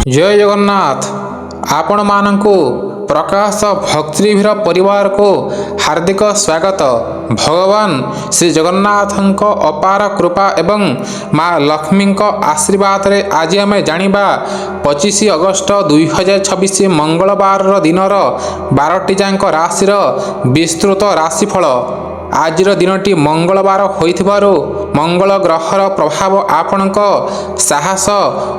जय जगन्नाथ। आपण मानकु प्रकाश भक्तिवीर परिवार को हार्दिक स्वागत। भगवान श्री जगन्नाथ अपार कृपा एवं माँ लक्ष्मी आशीर्वाद रे आज आम जानिबा 25 अगस्त 2026 मंगलवार दिनर 12टी जांक राशिर विस्तृत राशिफल। आजिर दिनटी मंगलवार होइथिबारु मंगल ग्रहर प्रभाव आपणक साहस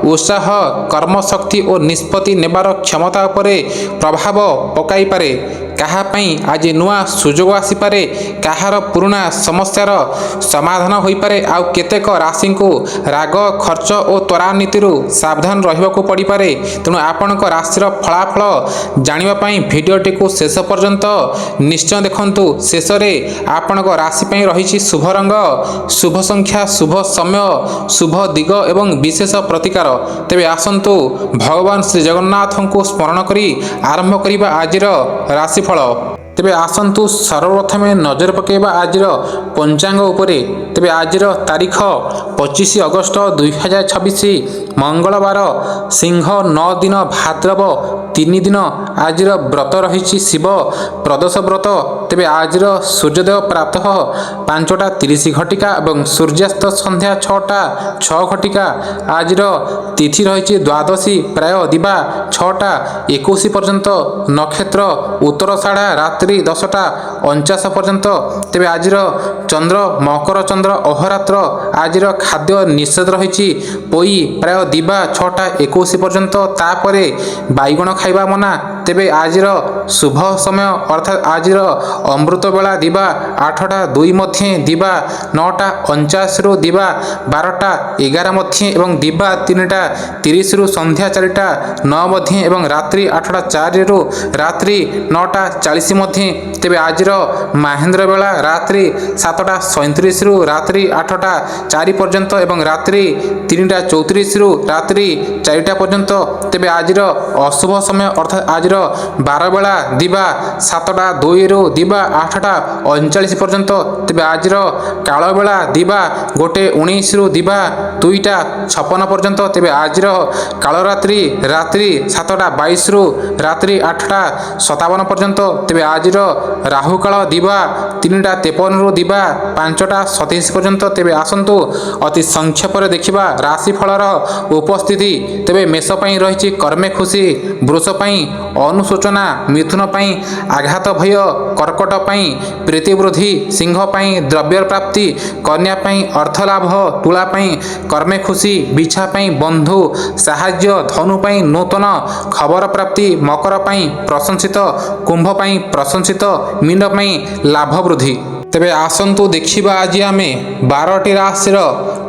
उत्साह कर्मशक्ति और निष्पत्ति नेबार क्षमता उपरे प्रभाव पकाई पारे। कहा पई आज नुआ सुजोग आसीपारे, कहार पुराना समस्यार समाधान होई पारे। आउ केतेक राशि को राग खर्च और त्वरान्विति सावधान रहिबाकू पड़ी पारे। तेणु आपणक राशिर फलाफल जानिबा पई भिडियोटी को शेष पर्यंत निश्चय देखंतु। शेष रे आपणक राशि पई रहिछि शुभ रंग, शुभ संख्या, शुभ समय, शुभ दिग एवं विशेष प्रतिकार। तेबे आसंतु भगवान श्री जगन्नाथ को स्मरण करी आरंभ करिबा आजिर राशि फल। तेबे आसंतु सर्वप्रथम नजर पकेबा आजिर पंचांग उपरे। तेबे आजिर तारीख 25 अगस्त 2026 मंगलवार सिंह 9 दिन भाद्रव 3 दिन आजिर व्रत रही शिव प्रदोष व्रत। तेबे आजिर सूर्योदय प्रातः 5:30 घटिका और सूर्यास्त संध्या 6:06 घटिका। आजिर तिथि रही द्वादशी प्राय दिवा 6:21 पर्यंत। नक्षत्र उत्तरषाढ़ा रात्रि 10:49 पर्यंत। तेबे आजिर चंद्र मकर चंद्र अहोरात्र। आजिर खाद्य निषेध रही पोई प्राय दिवा 6:21 पर्यंत, तापरे बैगण खाइबा मना। तेबे आजिर शुभ समय अर्थात आजिर अमृत बेला दिवा 8:02 मध्य, दिवा 9:49 रु दिवा 12:11 मध्य एवं दिवा 3:30 रु संध्या 4:09 मध्य एवं रात्रि 8:04 रु रात्रि 9:40 मध्य। तेबे आजिर महेंद्र बेला रात्रि 7:37 रु रात्रि 8:04 पर्यंत एवं रात्रि 3:34 रु रात्रि 4टा पर्यंत। तेबे आजिर अशुभ समय अर्थात आजिर 12 बेला दिवा 7:02 रु दिवा 8:39 पर्यंत। तेबे आजिर काल बेला दिवा 1:19 रु दिवा 2:56 पर्यंत। तेबे आजिर काल रात्रि रात्रि 7:22 रु रात्रि 8:57 पर्यंत। तेबे आजिर राहु काल दिवा 3:53 रु दिवा 5:27 पर्यंत। तेबे आसंतु अति संक्षेप देखिबा राशि फलर उपस्थिति। तेबे मेष पई रही कर्मे खुशी, वृष पई अनुसूचना, मिथुन पई आघात भय, कर्कट पई प्रीति वृद्धि, सिंह पई द्रव्य प्राप्ति, कन्या पई अर्थ लाभ, तुला पई कर्मे खुशी, बिछा पई बंधु साहाय्य, धनु पई नूतन खबर प्राप्ति, मकर पई प्रशंसित, कुंभ पई प्रशंसित, मीन पई लाभ वृद्धि। तेबे आसंतु देखिबा आज आमे 12टी राशिर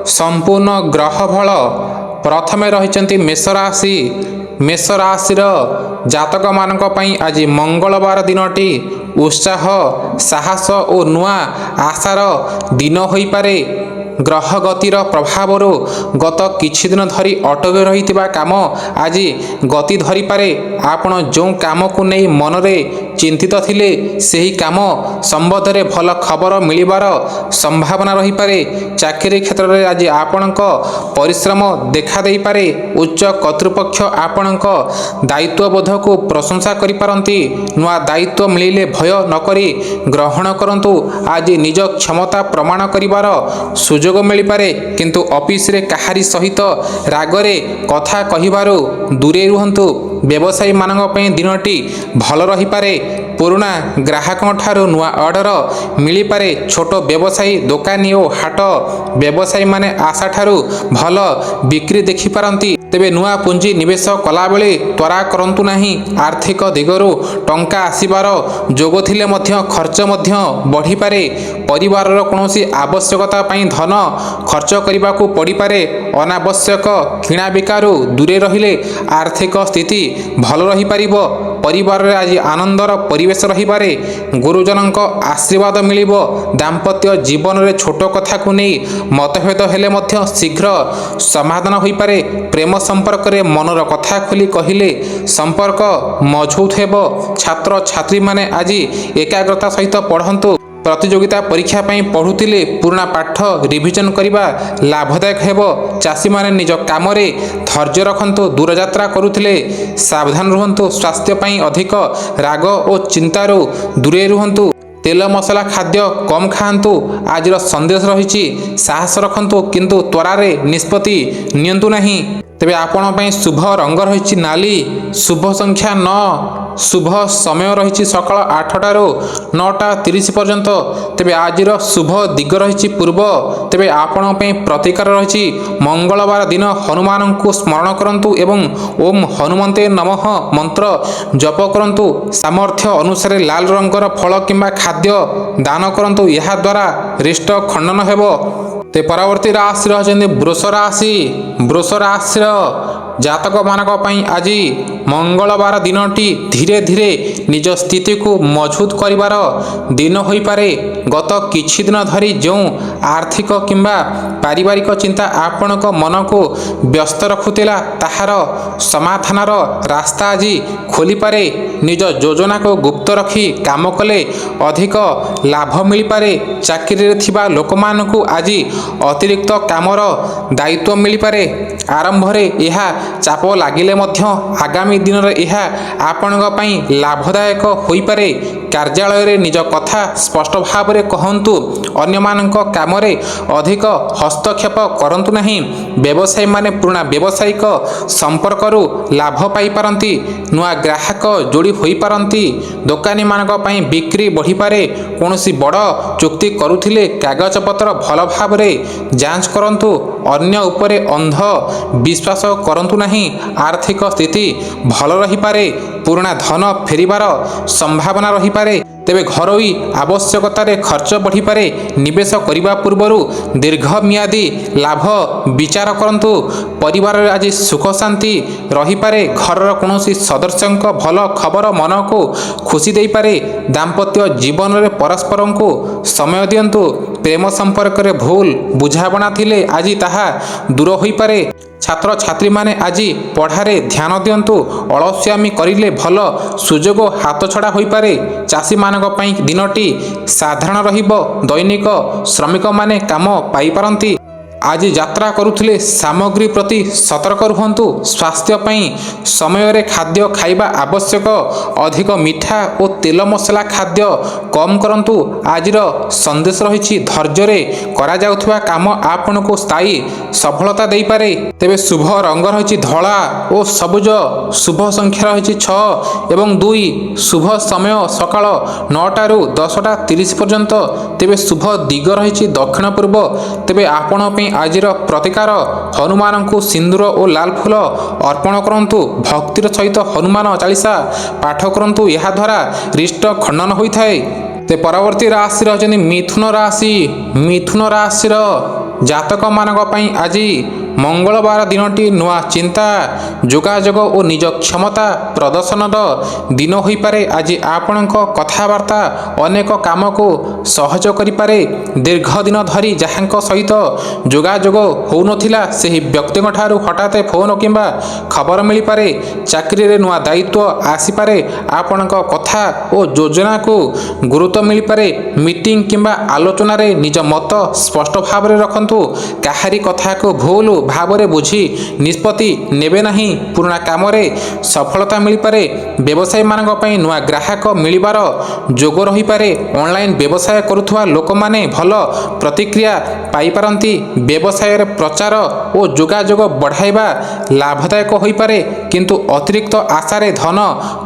संपूर्ण ग्रह फल। प्रथमे रहिचंती मेष राशि। मेष राशिर जातक मानक पई आज मंगलवार दिनटी उत्साह, साहस और नुआ आशार दिन होई पारे। ग्रह गतिर प्रभाव गत किछि दिन धरी अटकी रही काम आज गति धरी पारे। आपण जो काम को नहीं मनरे चिंतित थिले सही काम संबंध में भल खबर मिलिबार संभावना रही पारे। चाकरी क्षेत्र में आज आपणक परिश्रम देखा दे पारे। उच्च कर्तृपक्ष आपणक दायित्वबोध को प्रशंसा करि पारंती। नुआ दायित्व मिलिले भय न करी ग्रहण करंतु। आज निज क्षमता प्रमाण करिवार सुजोग मिल पारे, किंतु ऑफिस रे कहारी सहित रागरे कथा कहिबारु दूरे रुहंतु। व्यवसायी मानक पई दिनटी भल रही पारे। पुराना ग्राहकों ठारू नुआ ऑर्डर मिली पारे। छोट व्यवसायी दुकानी और हाट व्यवसायी माने आशा ठारू भल बिक्री देखि पारंती। तेबे नुआ पुंजी निवेश कला बेले त्वरा करंतु नाही। आर्थिक दिगरु टंका आसीबार जोग थिले मध्य खर्च मध्य बढ़ी पारे। परिवारर कोनोसी आवश्यकता पई धन खर्च करने को पड़ी पारे। अनावश्यक किणा बिकारु दूरे रहिले आर्थिक स्थिति भल रही पारिबो। परिवार रे आज आनंदर परिवेश रही पारे। गुरुजनक आशीर्वाद मिलिबो। दाम्पत्य जीवन रे छोट कथा को नहीं मतभेद हेले मध्य शीघ्र समाधान होई पारे। प्रेम संपर्क रे मनर कथा खोली कहिले संपर्क मजबूत हेबो। छात्र छात्री माने आज एकाग्रता सहित पढ़ंतु। ପ୍ରତିଯୋଗିତା ପରୀକ୍ଷା ପାଇଁ ପଢ଼ୁଥିଲେ ପୁରୁଣା ପାଠ ରିଭିଜନ କରିବା ଲାଭଦାୟକ ହେବ। ଚାଷୀମାନେ ନିଜ କାମରେ ଧୈର୍ଯ୍ୟ ରଖନ୍ତୁ। ଦୂରଯାତ୍ରା କରୁଥିଲେ ସାବଧାନ ରୁହନ୍ତୁ। ସ୍ୱାସ୍ଥ୍ୟ ପାଇଁ ଅଧିକ ରାଗ ଓ ଚିନ୍ତାରୁ ଦୂରେଇ ରୁହନ୍ତୁ। ତେଲ ମସଲା ଖାଦ୍ୟ କମ୍ ଖାଆନ୍ତୁ। ଆଜିର ସନ୍ଦେଶ ରହିଛି ସାହସ ରଖନ୍ତୁ କିନ୍ତୁ ତ୍ୱରାରେ ନିଷ୍ପତ୍ତି ନିଅନ୍ତୁ ନାହିଁ। ତେବେ ଆପଣ ପାଇଁ ଶୁଭ ରଙ୍ଗ ରହିଛି ନାଲି, ଶୁଭ ସଂଖ୍ୟା 9, ଶୁଭ ସମୟ ରହିଛି ସକାଳ 8ଟାରୁ 9ଟା30 ପର୍ଯ୍ୟନ୍ତ। ତେବେ ଆଜିର ଶୁଭ ଦିଗ ରହିଛି ପୂର୍ବ। ତେବେ ଆପଣଙ୍କ ପାଇଁ ପ୍ରତିକାର ରହିଛି ମଙ୍ଗଳବାର ଦିନ ହନୁମାନଙ୍କୁ ସ୍ମରଣ କରନ୍ତୁ ଏବଂ ଓମ୍ ହନୁମନ୍ତେ ନମଃ ମନ୍ତ୍ର ଜପ କରନ୍ତୁ। ସାମର୍ଥ୍ୟ ଅନୁସାରେ ଲାଲ ରଙ୍ଗର ଫଳ କିମ୍ବା ଖାଦ୍ୟ ଦାନ କରନ୍ତୁ। ଏହାଦ୍ୱାରା ରିଷ୍ଟ ଖଣ୍ଡନ ହେବ। ते परवर्ती राशि रही वृष राशि। वृष राशि जातकମାନଙ୍କ ପାଇଁ ଆଜି ମଙ୍ଗଳବାର ଦିନଟି ଧୀରେ ଧୀରେ ନିଜ ସ୍ଥିତିକୁ ମଜବୁତ କରିବାର ଦିନ ହୋଇପାରେ। ଗତ କିଛି ଦିନ ଧରି ଯେଉଁ ଆର୍ଥିକ କିମ୍ବା ପାରିବାରିକ ଚିନ୍ତା ଆପଣଙ୍କ ମନକୁ ବ୍ୟସ୍ତ ରଖୁଥିଲା ତାହାର ସମାଧାନର ରାସ୍ତା ଆଜି ଖୋଲିପାରେ। ନିଜ ଯୋଜନାକୁ ଗୁପ୍ତ ରଖି କାମ କଲେ ଅଧିକ ଲାଭ ମିଳିପାରେ। ଚାକିରିରେ ଥିବା ଲୋକମାନଙ୍କୁ ଆଜି ଅତିରିକ୍ତ କାମର ଦାୟିତ୍ୱ ମିଳିପାରେ। ଆରମ୍ଭରେ ଏହା ଚାପ ଲାଗିଲେ ମଧ୍ୟ ଆଗାମୀ ଦିନରେ ଏହା ଆପଣଙ୍କ ପାଇଁ ଲାଭଦାୟକ ହୋଇପାରେ। କାର୍ଯ୍ୟାଳୟରେ ନିଜ କଥା ସ୍ପଷ୍ଟ ଭାବରେ କହନ୍ତୁ। ଅନ୍ୟମାନଙ୍କ କାମରେ ଅଧିକ ହସ୍ତକ୍ଷେପ କରନ୍ତୁ ନାହିଁ। ବ୍ୟବସାୟୀମାନେ ପୁରୁଣା ବ୍ୟବସାୟିକ ସମ୍ପର୍କରୁ ଲାଭ ପାଇପାରନ୍ତି। ନୂଆ ଗ୍ରାହକ ଯୋଡ଼ି ହୋଇପାରନ୍ତି। ଦୋକାନୀମାନଙ୍କ ପାଇଁ ବିକ୍ରି ବଢ଼ିପାରେ। କୌଣସି ବଡ଼ ଚୁକ୍ତି କରୁଥିଲେ କାଗଜପତ୍ର ଭଲ ଭାବରେ ଯାଞ୍ଚ କରନ୍ତୁ। ଅନ୍ୟ ଉପରେ ଅନ୍ଧ ବିଶ୍ୱାସ କରନ୍ତୁ ନାହିଁ। ଆର୍ଥିକ ସ୍ଥିତି ଭଲ ରହିପାରେ। ପୁରୁଣା ଧନ ଫେରିବାର ସମ୍ଭାବନା ରହିପାରେ। ତେବେ ଘରୋଇ ଆବଶ୍ୟକତାରେ ଖର୍ଚ୍ଚ ବଢ଼ିପାରେ। ନିବେଶ କରିବା ପୂର୍ବରୁ ଦୀର୍ଘମିଆଦୀ ଲାଭ ବିଚାର କରନ୍ତୁ। ପରିବାରରେ ଆଜି ସୁଖ ଶାନ୍ତି ରହିପାରେ। ଘରର କୌଣସି ସଦସ୍ୟଙ୍କ ଭଲ ଖବର ମନକୁ ଖୁସି ଦେଇପାରେ। ଦାମ୍ପତ୍ୟ ଜୀବନରେ ପରସ୍ପରଙ୍କୁ ସମୟ ଦିଅନ୍ତୁ। ପ୍ରେମ ସମ୍ପର୍କରେ ଭୁଲ ବୁଝାମଣା ଥିଲେ ଆଜି ତାହା ଦୂର ହୋଇପାରେ। ଛାତ୍ରଛାତ୍ରୀମାନେ ଆଜି ପଢ଼ାରେ ଧ୍ୟାନ ଦିଅନ୍ତୁ। ଅଳସ୍ୟାମୀ କରିଲେ ଭଲ ସୁଯୋଗ ହାତଛଡ଼ା ହୋଇପାରେ। ଚାଷୀମାନଙ୍କ ପାଇଁ ଦିନଟି ସାଧାରଣ ରହିବ। ଦୈନିକ ଶ୍ରମିକମାନେ କାମ ପାଇପାରନ୍ତି। ଆଜି ଯାତ୍ରା କରୁଥିଲେ ସାମଗ୍ରୀ ପ୍ରତି ସତର୍କ ରୁହନ୍ତୁ। ସ୍ୱାସ୍ଥ୍ୟ ପାଇଁ ସମୟରେ ଖାଦ୍ୟ ଖାଇବା ଆବଶ୍ୟକ। ଅଧିକ ମିଠା ଓ ତେଲ ମସଲା ଖାଦ୍ୟ କମ୍ କରନ୍ତୁ। ଆଜିର ସନ୍ଦେଶ ରହିଛି ଧୈର୍ଯ୍ୟରେ କରାଯାଉଥିବା କାମ ଆପଣଙ୍କୁ ସ୍ଥାୟୀ ସଫଳତା ଦେଇପାରେ। ତେବେ ଶୁଭ ରଙ୍ଗ ରହିଛି ଧଳା ଓ ସବୁଜ। ଶୁଭ ସଂଖ୍ୟା ରହିଛି 6 ଏବଂ 2। ଶୁଭ ସମୟ ସକାଳ 9ଟାରୁ 10ଟା30 ପର୍ଯ୍ୟନ୍ତ। ତେବେ ଶୁଭ ଦିଗ ରହିଛି ଦକ୍ଷିଣ ପୂର୍ବ। ତେବେ ଆପଣ ପାଇଁ ଆଜିର ପ୍ରତିକାର ହନୁମାନଙ୍କୁ ସିନ୍ଦୁର ଓ ଲାଲ ଫୁଲ ଅର୍ପଣ କରନ୍ତୁ। ଭକ୍ତିର ସହିତ ହନୁମାନ ଚାଳିଶା ପାଠ କରନ୍ତୁ। ଏହାଦ୍ୱାରା ରିଷ୍ଟ ଖଣ୍ଡନ ହୋଇଥାଏ। ते परवर्ती राशि रही मिथुन राशि। मिथुन राशिर जातकମାନଙ୍କ ପାଇଁ ଆଜି ମଙ୍ଗଳବାର ଦିନଟି ନୂଆ ଚିନ୍ତା ଯୋଗାଯୋଗ ଓ ନିଜ କ୍ଷମତା ପ୍ରଦର୍ଶନର ଦିନ ହୋଇପାରେ। ଆଜି ଆପଣଙ୍କ କଥାବାର୍ତ୍ତା ଅନେକ କାମକୁ ସହଜ କରିପାରେ। ଦୀର୍ଘ ଦିନ ଧରି ଯାହାଙ୍କ ସହିତ ଯୋଗାଯୋଗ ହେଉନଥିଲା ସେହି ବ୍ୟକ୍ତିଙ୍କ ଠାରୁ ହଠାତ୍ ଫୋନ କିମ୍ବା ଖବର ମିଳିପାରେ। ଚାକିରିରେ ନୂଆ ଦାୟିତ୍ୱ ଆସିପାରେ। ଆପଣଙ୍କ କଥା ଓ ଯୋଜନାକୁ ଗୁରୁତ୍ୱ ମିଳିପାରେ। ମିଟିଂ କିମ୍ବା ଆଲୋଚନାରେ ନିଜ ମତ ସ୍ପଷ୍ଟ ଭାବରେ ରଖନ୍ତୁ। କାହାରି କଥାକୁ ଭୁଲ ଭାବରେ ବୁଝି ନିଷ୍ପତ୍ତି ନେବେ ନାହିଁ। ପୁରୁଣା କାମରେ ସଫଳତା ମିଳିପାରେ। ବ୍ୟବସାୟୀମାନଙ୍କ ପାଇଁ ନୂଆ ଗ୍ରାହକ ମିଳିବାର ଯୋଗ ରହିପାରେ। ଅନଲାଇନ୍ ବ୍ୟବସାୟ କରୁଥିବା ଲୋକମାନେ ଭଲ ପ୍ରତିକ୍ରିୟା ପାଇପାରନ୍ତି। ବ୍ୟବସାୟରେ ପ୍ରଚାର ଓ ଯୋଗାଯୋଗ ବଢ଼ାଇବା ଲାଭଦାୟକ ହୋଇପାରେ କିନ୍ତୁ ଅତିରିକ୍ତ ଆଶାରେ ଧନ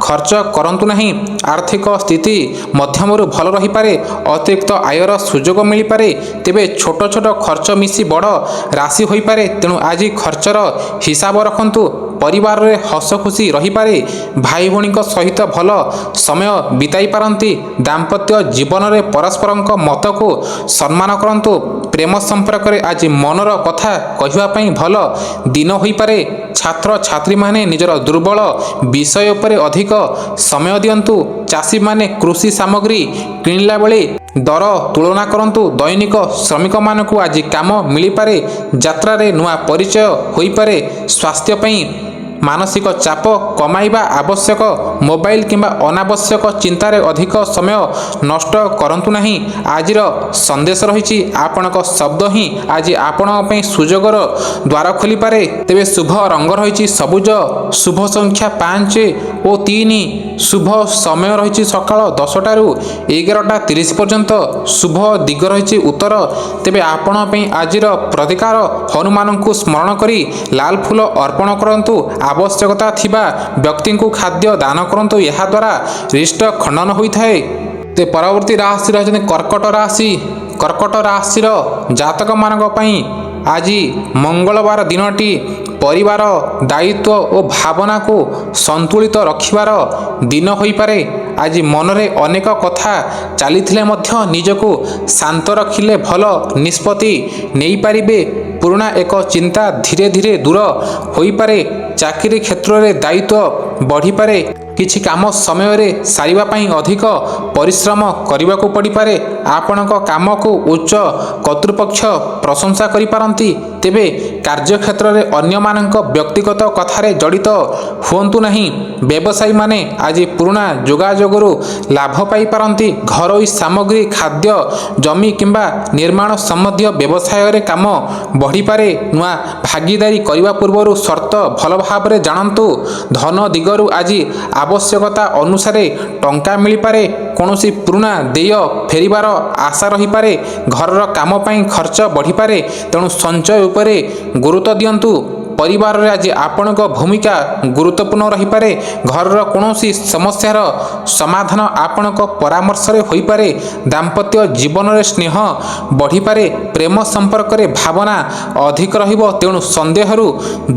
ଖର୍ଚ୍ଚ କରନ୍ତୁ ନାହିଁ। ଆର୍ଥିକ ସ୍ଥିତି ମଧ୍ୟମରୁ ଭଲ ରହିପାରେ। ଅତିରିକ୍ତ ଆୟର ସୁଯୋଗ ମିଳିପାରେ। ତେବେ ଛୋଟ ଛୋଟ ଖର୍ଚ୍ଚ ମିଶି ବଡ଼ ରାଶି ହୋଇପାରେ। ତେଣୁ ଆଜି ଖର୍ଚ୍ଚର ହିସାବ ରଖନ୍ତୁ। ପରିବାରରେ ହସ ଖୁସି ରହିପାରେ। ଭାଇ ଭଉଣୀଙ୍କ ସହିତ ଭଲ ସମୟ ବିତାଇ ପାରନ୍ତି। ଦାମ୍ପତ୍ୟ ଜୀବନରେ ପରସ୍ପରଙ୍କ ମତକୁ ସମ୍ମାନ କରନ୍ତୁ। ପ୍ରେମ ସମ୍ପର୍କରେ ଆଜି ମନର କଥା କହିବା ପାଇଁ ଭଲ ଦିନ ହୋଇପାରେ। ଛାତ୍ରଛାତ୍ରୀମାନେ ନିଜର ଦୁର୍ବଳ ବିଷୟ ଉପରେ ଅଧିକ ସମୟ ଦିଅନ୍ତୁ। ଚାଷୀମାନେ କୃଷି ସାମଗ୍ରୀ କିଣିଲା ବେଳେ ଦର ତୁଳନା କରନ୍ତୁ। ଦୈନିକ ଶ୍ରମିକମାନଙ୍କୁ ଆଜି କାମ ମିଳିପାରେ। ଯାତ୍ରାରେ ନୂଆ ପରିଚୟ ହୋଇପାରେ। ସ୍ୱାସ୍ଥ୍ୟ ପାଇଁ ମାନସିକ ଚାପ କମାଇବା ଆବଶ୍ୟକ। ମୋବାଇଲ କିମ୍ବା ଅନାବଶ୍ୟକ ଚିନ୍ତାରେ ଅଧିକ ସମୟ ନଷ୍ଟ କରନ୍ତୁ ନାହିଁ। ଆଜିର ସନ୍ଦେଶ ରହିଛି ଆପଣଙ୍କ ଶବ୍ଦ ହିଁ ଆଜି ଆପଣଙ୍କ ପାଇଁ ସୁଯୋଗର ଦ୍ୱାର ଖୋଲିପାରେ। ତେବେ ଶୁଭ ରଙ୍ଗ ରହିଛି ସବୁଜ, ଶୁଭ ସଂଖ୍ୟା 5 ଓ 3, ଶୁଭ ସମୟ ରହିଛି ସକାଳ 10ଟାରୁ 11:30 ପର୍ଯ୍ୟନ୍ତ, ଶୁଭ ଦିଗ ରହିଛି ଉତ୍ତର। ତେବେ ଆପଣ ପାଇଁ ଆଜିର ପ୍ରତିକାର ହନୁମାନଙ୍କୁ ସ୍ମରଣ କରି ଲାଲ ଫୁଲ ଅର୍ପଣ କରନ୍ତୁ। ଆବଶ୍ୟକତା ଥିବା ବ୍ୟକ୍ତିଙ୍କୁ ଖାଦ୍ୟ ଦାନ କରନ୍ତୁ, ଏହାଦ୍ୱାରା ରିଷ୍ଟ ଖଣ୍ଡନ ହୋଇଥାଏ। ତେ ପରବର୍ତ୍ତୀ ରାଶି ରହିଛନ୍ତି କର୍କଟ ରାଶି। କର୍କଟ ରାଶିର ଜାତକମାନଙ୍କ ପାଇଁ ଆଜି ମଙ୍ଗଳବାର ଦିନଟି ପରିବାର ଦାୟିତ୍ୱ ଓ ଭାବନାକୁ ସନ୍ତୁଳିତ ରଖିବାର ଦିନ ହୋଇପାରେ। ଆଜି ମନରେ ଅନେକ କଥା ଚାଲିଥିଲେ ମଧ୍ୟ ନିଜକୁ ଶାନ୍ତ ରଖିଲେ ଭଲ ନିଷ୍ପତ୍ତି ନେଇପାରିବେ। ପୁରୁଣା ଏକ ଚିନ୍ତା ଧୀରେ ଧୀରେ ଦୂର ହୋଇପାରେ। ଚାକିରି କ୍ଷେତ୍ରରେ ଦାୟିତ୍ୱ ବଢ଼ିପାରେ। କିଛି କାମ ସମୟରେ ସାରିବା ପାଇଁ ଅଧିକ ପରିଶ୍ରମ କରିବାକୁ ପଡ଼ିପାରେ। ଆପଣଙ୍କ କାମକୁ ଉଚ୍ଚ କର୍ତ୍ତୃପକ୍ଷ ପ୍ରଶଂସା କରିପାରନ୍ତି। ତେବେ କାର୍ଯ୍ୟକ୍ଷେତ୍ରରେ ଅନ୍ୟମାନଙ୍କ ବ୍ୟକ୍ତିଗତ କଥାରେ ଜଡ଼ିତ ହୁଅନ୍ତୁ ନାହିଁ। ବ୍ୟବସାୟୀମାନେ ଆଜି ପୁରୁଣା ଯୋଗାଯୋଗରୁ ଲାଭ ପାଇପାରନ୍ତି। ଘରୋଇ ସାମଗ୍ରୀ, ଖାଦ୍ୟ, ଜମି କିମ୍ବା ନିର୍ମାଣ ସମ୍ବନ୍ଧୀୟ ବ୍ୟବସାୟରେ କାମ ବଢ଼ିପାରେ। ନୂଆ ଭାଗିଦାରୀ କରିବା ପୂର୍ବରୁ ସର୍ତ୍ତ ଭଲ ଭାବରେ ଜାଣନ୍ତୁ। ଧନ ଦିଗରୁ ଆଜି ଆବଶ୍ୟକତା ଅନୁସାରେ ଟଙ୍କା ମିଳିପାରେ। କୌଣସି ପୁରୁଣା ଦେୟ ଫେରିବାର ଆଶା ରହିପାରେ। ଘରର କାମ ପାଇଁ ଖର୍ଚ୍ଚ ବଢ଼ିପାରେ, ତେଣୁ ସଞ୍ଚୟ ଉପରେ ଗୁରୁତ୍ୱ ଦିଅନ୍ତୁ। ପରିବାରରେ ଆଜି ଆପଣଙ୍କ ଭୂମିକା ଗୁରୁତ୍ୱପୂର୍ଣ୍ଣ ରହିପାରେ। ଘରର କୌଣସି ସମସ୍ୟାର ସମାଧାନ ଆପଣଙ୍କ ପରାମର୍ଶରେ ହୋଇପାରେ। ଦାମ୍ପତ୍ୟ ଜୀବନରେ ସ୍ନେହ ବଢ଼ିପାରେ। ପ୍ରେମ ସମ୍ପର୍କରେ ଭାବନା ଅଧିକ ରହିବ, ତେଣୁ ସନ୍ଦେହରୁ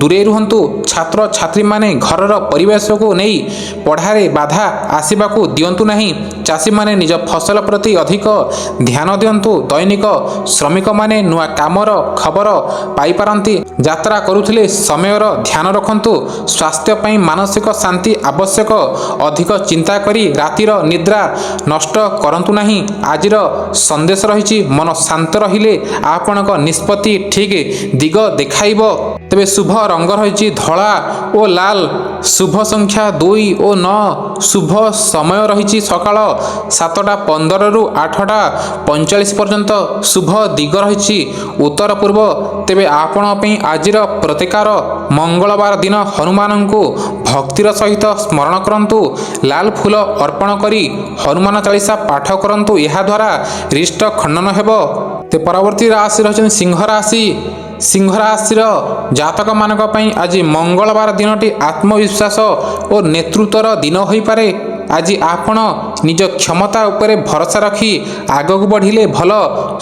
ଦୂରେଇ ରୁହନ୍ତୁ। ଛାତ୍ରଛାତ୍ରୀମାନେ ଘରର ପରିବେଶକୁ ନେଇ ପଢ଼ାରେ ବାଧା ଆସିବାକୁ ଦିଅନ୍ତୁ ନାହିଁ। ଚାଷୀମାନେ ନିଜ ଫସଲ ପ୍ରତି ଅଧିକ ଧ୍ୟାନ ଦିଅନ୍ତୁ। ଦୈନିକ ଶ୍ରମିକମାନେ ନୂଆ କାମର ଖବର ପାଇପାରନ୍ତି। ଯାତ୍ରା କରୁଥିଲେ ସମୟର ଧ୍ୟାନ ରଖନ୍ତୁ। ସ୍ୱାସ୍ଥ୍ୟ ପାଇଁ ମାନସିକ ଶାନ୍ତି ଆବଶ୍ୟକ। ଅଧିକ ଚିନ୍ତା କରି ରାତିର ନିଦ୍ରା ନଷ୍ଟ କରନ୍ତୁ ନାହିଁ। ଆଜିର ସନ୍ଦେଶ ରହିଛି ମନ ଶାନ୍ତ ରହିଲେ ଆପଣଙ୍କ ନିଷ୍ପତ୍ତି ଠିକ୍ ଦିଗ ଦେଖାଇବ। ତେବେ ଶୁଭ ରଙ୍ଗ ରହିଛି ଧଳା ଓ ଲାଲ, ଶୁଭ ସଂଖ୍ୟା 2 ଓ 9, ଶୁଭ ସମୟ ରହିଛି ସକାଳ 7:15ରୁ 8:45 ପର୍ଯ୍ୟନ୍ତ, ଶୁଭ ଦିଗ ରହିଛି ଉତ୍ତର ପୂର୍ବ। ତେବେ ଆପଣ ପାଇଁ ଆଜିର ପ୍ରତିକାର ମଙ୍ଗଳବାର ଦିନ ହନୁମାନଙ୍କୁ ଭକ୍ତିର ସହିତ ସ୍ମରଣ କରନ୍ତୁ। ଲାଲ ଫୁଲ ଅର୍ପଣ କରି ହନୁମାନ ଚାଳିଶା ପାଠ କରନ୍ତୁ, ଏହାଦ୍ୱାରା ରିଷ୍ଟ ଖଣ୍ଡନ ହେବ। ତେ ପରବର୍ତ୍ତୀ ରାଶି ରହିଛନ୍ତି ସିଂହ ରାଶି। ସିଂହ ରାଶିର ଜାତକମାନଙ୍କ ପାଇଁ ଆଜି ମଙ୍ଗଳବାର ଦିନଟି ଆତ୍ମବିଶ୍ୱାସ ଓ ନେତୃତ୍ୱର ଦିନ ହୋଇପାରେ। ଆଜି ଆପଣ ନିଜ କ୍ଷମତା ଉପରେ ଭରସା ରଖି ଆଗକୁ ବଢ଼ିଲେ ଭଲ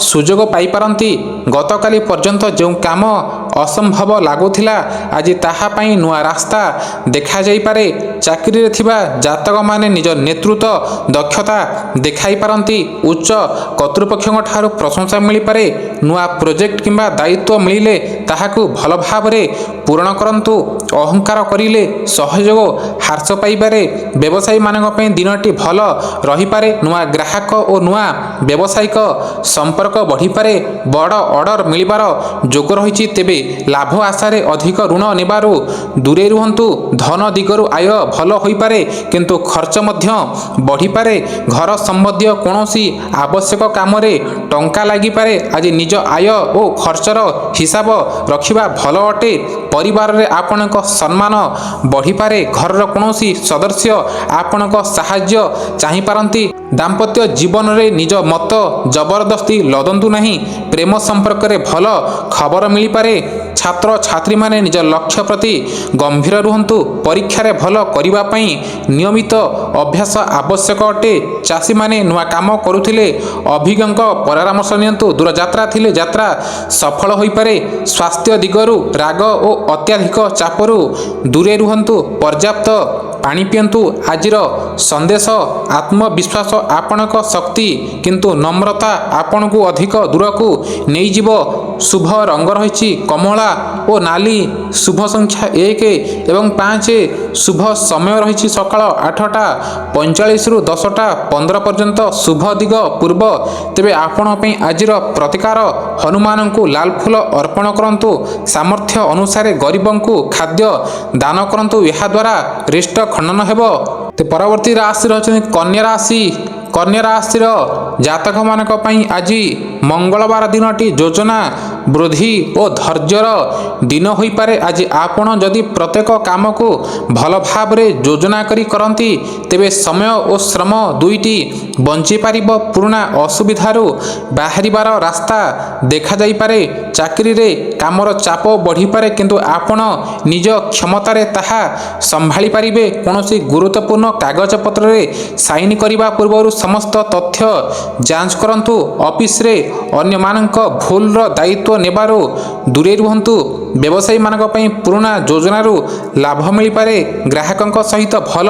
ସୁଯୋଗ ପାଇପାରନ୍ତି। ଗତକାଲି ପର୍ଯ୍ୟନ୍ତ ଯେଉଁ କାମ ଅସମ୍ଭବ ଲାଗୁଥିଲା, ଆଜି ତାହା ପାଇଁ ନୂଆ ରାସ୍ତା ଦେଖାଯାଇପାରେ। ଚାକିରିରେ ଥିବା ଜାତକମାନେ ନିଜ ନେତୃତ୍ୱ ଦକ୍ଷତା ଦେଖାଇପାରନ୍ତି। ଉଚ୍ଚ କର୍ତ୍ତୃପକ୍ଷଙ୍କ ଠାରୁ ପ୍ରଶଂସା ମିଳିପାରେ। ନୂଆ ପ୍ରୋଜେକ୍ଟ କିମ୍ବା ଦାୟିତ୍ୱ ମିଳିଲେ ତାହାକୁ ଭଲ ଭାବରେ ପୂରଣ କରନ୍ତୁ। ଅହଙ୍କାର କରିଲେ ସହଯୋଗ ହ୍ରାସ ପାଇପାରେ। ବ୍ୟବସାୟୀମାନଙ୍କ ପାଇଁ ଦିନଟି ଭଲ ରହିପାରେ। ନୂଆ ଗ୍ରାହକ ଓ ନୂଆ ବ୍ୟବସାୟିକ ସମ୍ପର୍କ ବଢ଼ିପାରେ। ବଡ଼ ଅର୍ଡର ମିଳିବାର ଯୋଗ ରହିଛି। ତେବେ ଲାଭ ଆଶାରେ ଅଧିକ ଋଣ ନେବାରୁ ଦୂରେଇ ରୁହନ୍ତୁ। ଧନ ଦିଗରୁ ଆୟ ଭଲ ହୋଇପାରେ, କିନ୍ତୁ ଖର୍ଚ୍ଚ ମଧ୍ୟ ବଢ଼ିପାରେ। ଘର ସମ୍ବନ୍ଧୀୟ କୌଣସି ଆବଶ୍ୟକ କାମରେ ଟଙ୍କା ଲାଗିପାରେ। ଆଜି ନିଜ ଆୟ ଓ ଖର୍ଚ୍ଚର ହିସାବ ରଖିବା ଭଲ ଅଟେ। ପରିବାରରେ ଆପଣଙ୍କ ସମ୍ମାନ ବଢ଼ିପାରେ। ଘରର କୌଣସି ସଦସ୍ୟ ଆପଣଙ୍କ ସାହାଯ୍ୟ ଚାହିଁପାରନ୍ତି। ଦାମ୍ପତ୍ୟ ଜୀବନରେ ନିଜ ମତ ଜବରଦସ୍ତି ଲଦନ୍ତୁ ନାହିଁ। ପ୍ରେମ ସମ୍ପର୍କରେ ଭଲ ଖବର ମିଳିପାରେ। ଛାତ୍ରଛାତ୍ରୀମାନେ ନିଜ ଲକ୍ଷ୍ୟ ପ୍ରତି ଗମ୍ଭୀର ରୁହନ୍ତୁ। ପରୀକ୍ଷାରେ ଭଲ କରିବା ପାଇଁ ନିୟମିତ ଅଭ୍ୟାସ ଆବଶ୍ୟକ ଅଟେ। ଚାଷୀମାନେ ନୂଆ କାମ କରୁଥିଲେ ଅଭିଜ୍ଞଙ୍କ ପରାମର୍ଶ ନିଅନ୍ତୁ। ଦୂର ଯାତ୍ରା ଥିଲେ ଯାତ୍ରା ସଫଳ ହୋଇପାରେ। ସ୍ୱାସ୍ଥ୍ୟ ଦିଗରୁ ରାଗ ଓ ଅତ୍ୟଧିକ ଚାପରୁ ଦୂରେଇ ରୁହନ୍ତୁ। ପର୍ଯ୍ୟାପ୍ତ ପାଣି ପିଅନ୍ତୁ। ଆଜିର ସନ୍ଦେଶ ଆତ୍ମବିଶ୍ୱାସ ଆପଣଙ୍କ ଶକ୍ତି, କିନ୍ତୁ ନମ୍ରତା ଆପଣଙ୍କୁ ଅଧିକ ଦୂରକୁ ନେଇଯିବ। ଶୁଭ ରଙ୍ଗ ରହିଛି କମଳା ଓ ନାଲି। ଶୁଭ ସଂଖ୍ୟା 1 ଏବଂ 5। ଶୁଭ ସମୟ ରହିଛି ସକାଳ 8:45ରୁ 10:15 ପର୍ଯ୍ୟନ୍ତ। ଶୁଭ ଦିଗ ପୂର୍ବ। ତେବେ ଆପଣଙ୍କ ପାଇଁ ଆଜିର ପ୍ରତିକାର, ହନୁମାନଙ୍କୁ ଲାଲ ଫୁଲ ଅର୍ପଣ କରନ୍ତୁ। ସାମର୍ଥ୍ୟ ଅନୁସାରେ ଗରିବଙ୍କୁ ଖାଦ୍ୟ ଦାନ କରନ୍ତୁ, ଏହାଦ୍ୱାରା ରିଷ୍ଟ ଖଣ୍ଡନ ହେବ। ପରବର୍ତ୍ତୀ ରାଶି ରହିଛନ୍ତି କନ୍ୟା ରାଶି। କନ୍ୟା ରାଶିର ଜାତକମାନଙ୍କ ପାଇଁ ଆଜି ମଙ୍ଗଳବାର ଦିନଟି ଯୋଜନା ବୃଦ୍ଧି ଓ ଧୈର୍ଯ୍ୟର ଦିନ ହୋଇପାରେ। ଆଜି ଆପଣ ଯଦି ପ୍ରତ୍ୟେକ କାମକୁ ଭଲ ଭାବରେ ଯୋଜନା କରି କରନ୍ତି, ତେବେ ସମୟ ଓ ଶ୍ରମ ଦୁଇଟି ବଞ୍ଚିପାରିବ। ପୁରୁଣା ଅସୁବିଧାରୁ ବାହାରିବାର ରାସ୍ତା ଦେଖାଯାଇପାରେ। ଚାକିରିରେ କାମର ଚାପ ବଢ଼ିପାରେ, କିନ୍ତୁ ଆପଣ ନିଜ କ୍ଷମତାରେ ତାହା ସମ୍ଭାଳି ପାରିବେ। କୌଣସି ଗୁରୁତ୍ୱପୂର୍ଣ୍ଣ କାଗଜପତ୍ରରେ ସାଇନ କରିବା ପୂର୍ବରୁ ସମସ୍ତ ତଥ୍ୟ ଯାଞ୍ଚ କରନ୍ତୁ। ଅଫିସରେ ଅନ୍ୟମାନଙ୍କ ଭୁଲର ଦାୟିତ୍ୱ ନେବାରୁ ଦୂରେଇ ରୁହନ୍ତୁ। ବ୍ୟବସାୟୀମାନଙ୍କ ପାଇଁ ପୁରୁଣା ଯୋଜନାରୁ ଲାଭ ମିଳିପାରେ। ଗ୍ରାହକଙ୍କ ସହିତ ଭଲ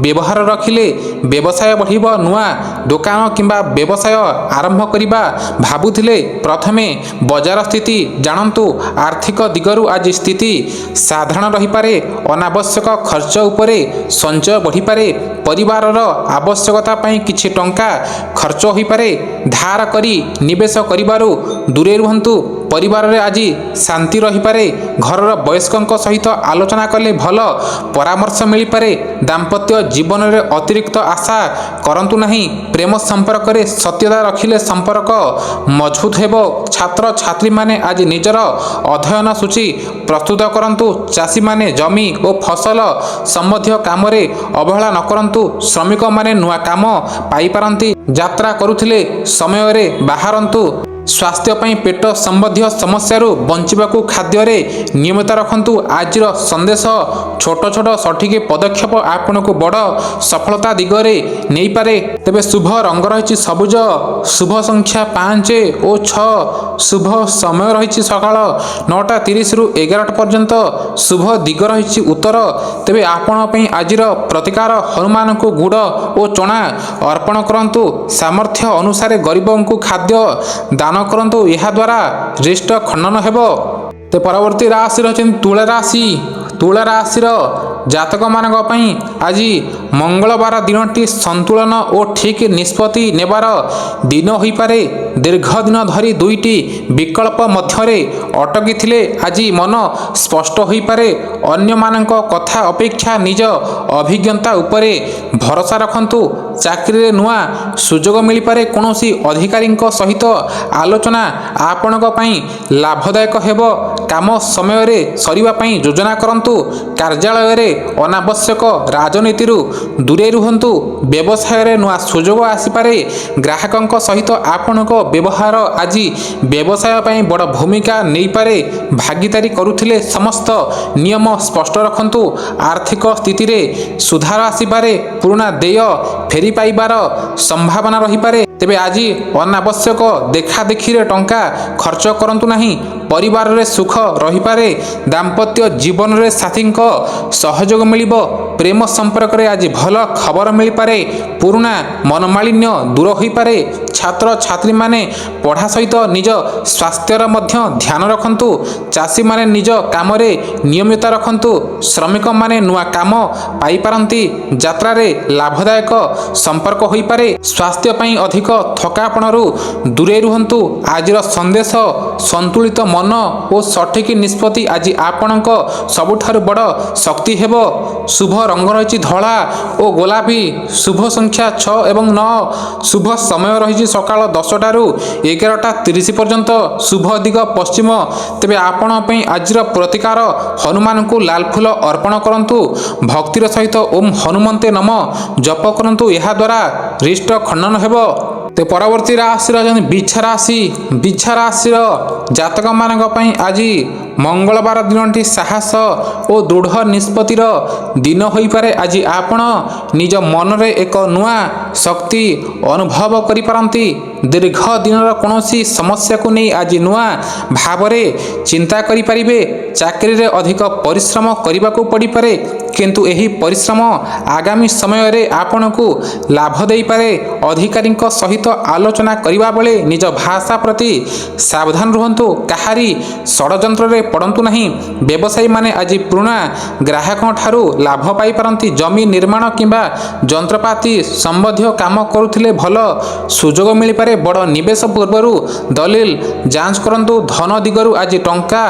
ବ୍ୟବହାର ରଖିଲେ ବ୍ୟବସାୟ ବଢ଼ିବ। ନୂଆ ଦୋକାନ କିମ୍ବା ବ୍ୟବସାୟ ଆରମ୍ଭ କରିବା ଭାବୁଥିଲେ ପ୍ରଥମେ ବଜାର ସ୍ଥିତି ଜାଣନ୍ତୁ। ଆର୍ଥିକ ଦିଗରୁ ଆଜି ସ୍ଥିତି ସାଧାରଣ ରହିପାରେ। ଅନାବଶ୍ୟକ ଖର୍ଚ୍ଚ ଉପରେ ସଞ୍ଚୟ ବଢ଼ିପାରେ। ପରିବାରର ଆବଶ୍ୟକତା ପାଇଁ କିଛି ଟଙ୍କା ଖର୍ଚ୍ଚ ହୋଇପାରେ। ଧାର କରି ନିବେଶ କରିବାରୁ ଦୂରେଇ ରୁହନ୍ତୁ। ପରିବାରରେ ଆଜି ଶାନ୍ତି ରହିପାରେ। ଘରର ବୟସ୍କଙ୍କ ସହିତ ଆଲୋଚନା କଲେ ଭଲ ପରାମର୍ଶ ମିଳିପାରେ। ଦାମ୍ପତ୍ୟ ଜୀବନରେ ଅତିରିକ୍ତ ଆଶା କରନ୍ତୁ ନାହିଁ। ପ୍ରେମ ସମ୍ପର୍କରେ ସତ୍ୟତା ରଖିଲେ ସମ୍ପର୍କ ମଜବୁତ ହେବ। ଛାତ୍ରଛାତ୍ରୀମାନେ ଆଜି ନିଜର ଅଧ୍ୟୟନ ସୂଚୀ ପ୍ରସ୍ତୁତ କରନ୍ତୁ। ଚାଷୀମାନେ ଜମି ଓ ଫସଲ ସମ୍ବନ୍ଧୀୟ କାମରେ ଅବହେଳା ନ କରନ୍ତୁ। ଶ୍ରମିକମାନେ ନୂଆ କାମ ପାଇପାରନ୍ତି। ଯାତ୍ରା କରୁଥିଲେ ସମୟରେ ବାହାରନ୍ତୁ। ସ୍ୱାସ୍ଥ୍ୟ ପାଇଁ ପେଟ ସମ୍ବନ୍ଧୀୟ ସମସ୍ୟାରୁ ବଞ୍ଚିବାକୁ ଖାଦ୍ୟରେ ନିୟମିତ ରଖନ୍ତୁ। ଆଜିର ସନ୍ଦେଶ ଛୋଟ ଛୋଟ ସଠିକ ପଦକ୍ଷେପ ଆପଣଙ୍କୁ ବଡ଼ ସଫଳତା ଦିଗରେ ନେଇପାରେ। ତେବେ ଶୁଭ ରଙ୍ଗ ରହିଛି ସବୁଜ। ଶୁଭ ସଂଖ୍ୟା 5 ଓ 6। ଶୁଭ ସମୟ ରହିଛି ସକାଳ 9:30ରୁ 11ଟା ପର୍ଯ୍ୟନ୍ତ। ଶୁଭ ଦିଗ ରହିଛି ଉତ୍ତର। ତେବେ ଆପଣଙ୍କ ପାଇଁ ଆଜିର ପ୍ରତିକାର, ହନୁମାନଙ୍କୁ ଗୁଡ଼ ଓ ଚଣା ଅର୍ପଣ କରନ୍ତୁ। ସାମର୍ଥ୍ୟ ଅନୁସାରେ ଗରିବଙ୍କୁ ଖାଦ୍ୟ ଦାନ କରନ୍ତୁ, ଏହାଦ୍ୱାରା ରିଷ୍ଟ ଖଣ୍ଡନ ହେବ। ପରବର୍ତ୍ତୀ ରାଶି ରହିଛନ୍ତି ତୁଳା ରାଶି। ତୁଳା ରାଶିର ଜାତକମାନଙ୍କ ପାଇଁ ଆଜି ମଙ୍ଗଳବାର ଦିନଟି ସନ୍ତୁଳନ ଓ ଠିକ୍ ନିଷ୍ପତ୍ତି ନେବାର ଦିନ ହୋଇପାରେ। ଦୀର୍ଘ ଦିନ ଧରି ଦୁଇଟି ବିକଳ୍ପ ମଧ୍ୟରେ ଅଟକିଥିଲେ ଆଜି ମନ ସ୍ପଷ୍ଟ ହୋଇପାରେ। ଅନ୍ୟମାନଙ୍କ କଥା ଅପେକ୍ଷା ନିଜ ଅଭିଜ୍ଞତା ଉପରେ ଭରସା ରଖନ୍ତୁ। ଚାକିରିରେ ନୂଆ ସୁଯୋଗ ମିଳିପାରେ। କୌଣସି ଅଧିକାରୀଙ୍କ ସହିତ ଆଲୋଚନା ଆପଣଙ୍କ ପାଇଁ ଲାଭଦାୟକ ହେବ। କାମ ସମୟରେ ସରିବା ପାଇଁ ଯୋଜନା କରନ୍ତୁ। କାର୍ଯ୍ୟାଳୟରେ ଅନାବଶ୍ୟକ ରାଜନୀତିରୁ ଦୂରେଇ ରୁହନ୍ତୁ। ବ୍ୟବସାୟରେ ନୂଆ ସୁଯୋଗ ଆସିପାରେ। ଗ୍ରାହକଙ୍କ ସହିତ ଆପଣଙ୍କ ବ୍ୟବହାର ଆଜି ବ୍ୟବସାୟ ପାଇଁ ବଡ଼ ଭୂମିକା ନେଇପାରେ। ଭାଗିଦାରୀ କରୁଥିଲେ ସମସ୍ତ ନିୟମ ସ୍ପଷ୍ଟ ରଖନ୍ତୁ। ଆର୍ଥିକ ସ୍ଥିତିରେ ସୁଧାର ଆସିପାରେ। ପୁରୁଣା ଦେୟ ଫେରି ପାଇବାର ସମ୍ଭାବନା ରହିପାରେ। ତେବେ ଆଜି ଅନାବଶ୍ୟକ ଦେଖାଦେଖିରେ ଟଙ୍କା ଖର୍ଚ୍ଚ କରନ୍ତୁ ନାହିଁ। ପରିବାରରେ ସୁଖ ରହିପାରେ। ଦାମ୍ପତ୍ୟ ଜୀବନରେ ସାଥୀଙ୍କ ସହଯୋଗ ମିଳିବ। ପ୍ରେମ ସମ୍ପର୍କରେ ଆଜି ଭଲ ଖବର ମିଳିପାରେ। ପୁରୁଣା ମନମାଳିନ୍ୟ ଦୂର ହୋଇପାରେ। ଛାତ୍ରଛାତ୍ରୀମାନେ ପଢ଼ା ସହିତ ନିଜ ସ୍ୱାସ୍ଥ୍ୟର ମଧ୍ୟ ଧ୍ୟାନ ରଖନ୍ତୁ। ଚାଷୀମାନେ ନିଜ କାମରେ ନିୟମିତ ରଖନ୍ତୁ। ଶ୍ରମିକମାନେ ନୂଆ କାମ ପାଇପାରନ୍ତି। ଯାତ୍ରାରେ ଲାଭଦାୟକ ସମ୍ପର୍କ ହୋଇପାରେ। ସ୍ୱାସ୍ଥ୍ୟ ପାଇଁ ଅଧିକ ଥକାପଣରୁ ଦୂରେଇ ରୁହନ୍ତୁ। ଆଜିର ସନ୍ଦେଶ ସନ୍ତୁଳିତ ମନ ଓ ସଠିକ୍ ନିଷ୍ପତ୍ତି ଆଜି ଆପଣଙ୍କ ସବୁଠାରୁ ବଡ଼ ଶକ୍ତି ହେବ। ଶୁଭ ରଙ୍ଗ ରହିଛି ଧଳା ଓ ଗୋଲାପୀ। ଶୁଭ ସଂଖ୍ୟା 6 ଏବଂ 9। ଶୁଭ ସମୟ ରହିଛି ସକାଳ 10ଟାରୁ 11:30 ପର୍ଯ୍ୟନ୍ତ। ଶୁଭ ଦିଗ ପଶ୍ଚିମ। ତେବେ ଆପଣଙ୍କ ପାଇଁ ଆଜିର ପ୍ରତିକାର, ହନୁମାନଙ୍କୁ ଲାଲ ଫୁଲ ଅର୍ପଣ କରନ୍ତୁ। ଭକ୍ତିର ସହିତ ଓମ୍ ହନୁମନ୍ତେ ନମ ଜପ କରନ୍ତୁ, ଏହାଦ୍ୱାରା ରିଷ୍ଟ ଖଣ୍ଡନ ହେବ। ପରବର୍ତ୍ତୀ ରାଶି ରହିଛନ୍ତି ବିଛା ରାଶି। ବିଛା ରାଶିର ଜାତକମାନଙ୍କ ପାଇଁ ଆଜି ମଙ୍ଗଳବାର ଦିନଟି ସାହସ ଓ ଦୃଢ଼ ନିଷ୍ପତ୍ତିର ଦିନ ହୋଇପାରେ। ଆଜି ଆପଣ ନିଜ ମନରେ ଏକ ନୂଆ ଶକ୍ତି ଅନୁଭବ କରିପାରନ୍ତି। ଦୀର୍ଘ ଦିନର କୌଣସି ସମସ୍ୟାକୁ ନେଇ ଆଜି ନୂଆ ଭାବରେ ଚିନ୍ତା କରିପାରିବେ। ଚାକିରିରେ ଅଧିକ ପରିଶ୍ରମ କରିବାକୁ ପଡ଼ିପାରେ। କିନ୍ତୁ ଏହି ପରିଶ୍ରମ ଆଗାମୀ ସମୟରେ ଆପଣଙ୍କୁ ଲାଭ ଦେଇପାରେ। ଅଧିକାରୀଙ୍କ ସହିତ ଆଲୋଚନା କରିବା ବେଳେ ନିଜ ଭାଷା ପ୍ରତି ସାବଧାନ ରୁହନ୍ତୁ। କାହାରି ଷଡ଼ଯନ୍ତ୍ରରେ ପଡ଼ନ୍ତୁ ନାହିଁ। ବ୍ୟବସାୟୀମାନେ ଆଜି ପୁରୁଣା ଗ୍ରାହକଙ୍କଠାରୁ ଲାଭ ପାଇପାରନ୍ତି। ଜମି ନିର୍ମାଣ କିମ୍ବା ଯନ୍ତ୍ରପାତି ସମ୍ବନ୍ଧୀୟ କାମ କରୁଥିଲେ ଭଲ ସୁଯୋଗ ମିଳିପାରେ। ବଡ଼ ନିବେଶ ପୂର୍ବରୁ ଦଲିଲ ଯାଞ୍ଚ କରନ୍ତୁ। ଧନ ଦିଗରୁ ଆଜି ଟଙ୍କା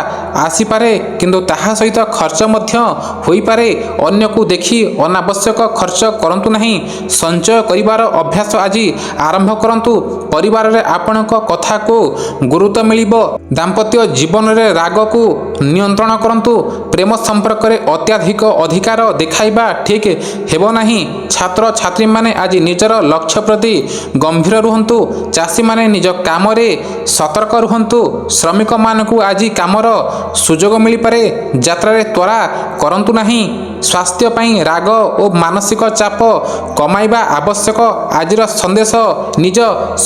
ଆସିପାରେ, କିନ୍ତୁ ତାହା ସହିତ ଖର୍ଚ୍ଚ ମଧ୍ୟ ହୋଇପାରେ। ଅନ୍ୟକୁ ଦେଖି ଅନାବଶ୍ୟକ ଖର୍ଚ୍ଚ କରନ୍ତୁ ନାହିଁ। ସଞ୍ଚୟ କରିବାର ଅଭ୍ୟାସ ଆଜି ଆରମ୍ଭ କରନ୍ତୁ। ପରିବାରରେ ଆପଣଙ୍କ କଥାକୁ ଗୁରୁତ୍ୱ ମିଳିବ। ଦାମ୍ପତ୍ୟ ଜୀବନରେ ରାଗକୁ ନିୟନ୍ତ୍ରଣ କରନ୍ତୁ। ପ୍ରେମ ସମ୍ପର୍କରେ ଅତ୍ୟଧିକ ଅଧିକାର ଦେଖାଇବା ଠିକ୍ ହେବ ନାହିଁ। ଛାତ୍ରଛାତ୍ରୀମାନେ ଆଜି ନିଜର ଲକ୍ଷ୍ୟ ପ୍ରତି ଗମ୍ଭୀର ରୁହନ୍ତୁ। ଚାଷୀମାନେ ନିଜ କାମରେ ସତର୍କ ରୁହନ୍ତୁ। ଶ୍ରମିକମାନଙ୍କୁ ଆଜି କାମର ସୁଯୋଗ ମିଳିପାରେ। ଯାତ୍ରାରେ ତ୍ୱରା କରନ୍ତୁ ନାହିଁ। ସ୍ୱାସ୍ଥ୍ୟ ପାଇଁ ରାଗ ଓ ମାନସିକ ଚାପ କମାଇବା ଆବଶ୍ୟକ। ଆଜିର ସନ୍ଦେଶ ନିଜ